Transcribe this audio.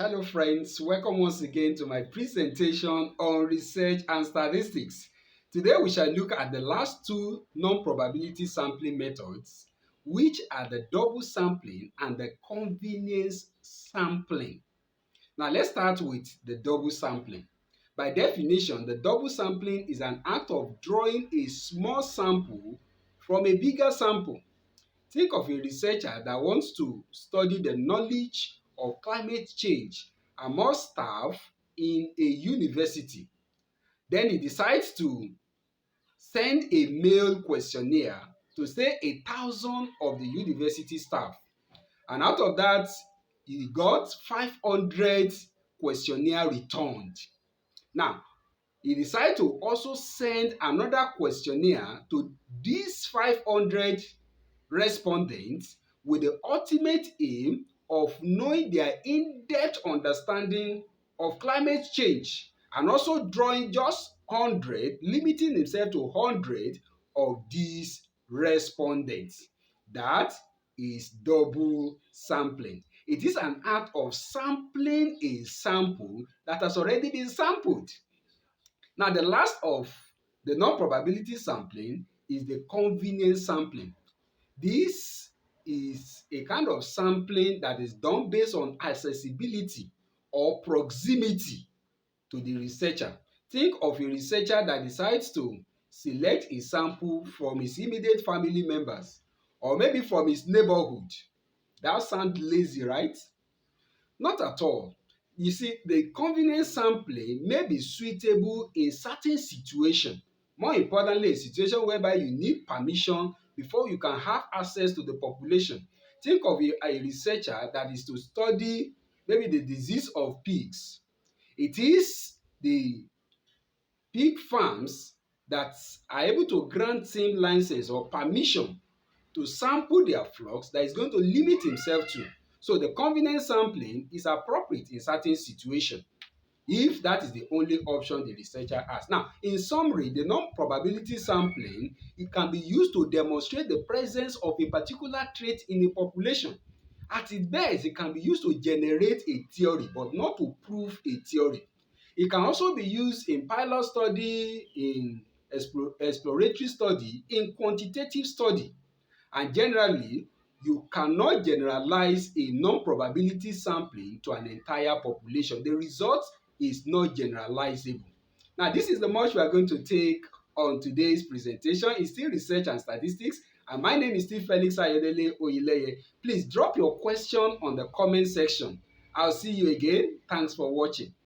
Hello friends, welcome once again to my presentation on research and statistics. Today we shall look at the last two non-probability sampling methods, which are the double sampling and the convenience sampling. Now let's start with the double sampling. By definition, the double sampling is an act of drawing a small sample from a bigger sample. Think of a researcher that wants to study the knowledge of climate change among staff in a university. Then he decides to send a mail questionnaire to say 1,000 of the university staff. And out of that, he got 500 questionnaire returned. Now, he decided to also send another questionnaire to these 500 respondents with the ultimate aim of knowing their in-depth understanding of climate change and also drawing just 100, limiting himself to 100 of these respondents. That is double sampling. It is an act of sampling a sample that has already been sampled. Now, the last of the non-probability sampling is the convenience sampling. This is a kind of sampling that is done based on accessibility or proximity to the researcher. Think of a researcher that decides to select a sample from his immediate family members or maybe from his neighborhood. That sounds lazy, right? Not at all. You see, the convenience sampling may be suitable in certain situations. More importantly, a situation whereby you need permission before you can have access to the population. Think of a researcher that is to study maybe the disease of pigs. It is the pig farms that are able to grant him license or permission to sample their flocks that is going to limit himself to. So the convenience sampling is appropriate in certain situations if that is the only option the researcher has. Now, in summary, the non-probability sampling, it can be used to demonstrate the presence of a particular trait in a population. At its best, it can be used to generate a theory, but not to prove a theory. It can also be used in pilot study, in exploratory study, in quantitative study. And generally, you cannot generalize a non-probability sampling to an entire population. The result is not generalizable. Now, this is the much we are going to take on today's presentation. It's still research and statistics, and my name is still Felix Ayodele Oyileye. Please drop your question on the comment section. I'll see you again. Thanks for watching.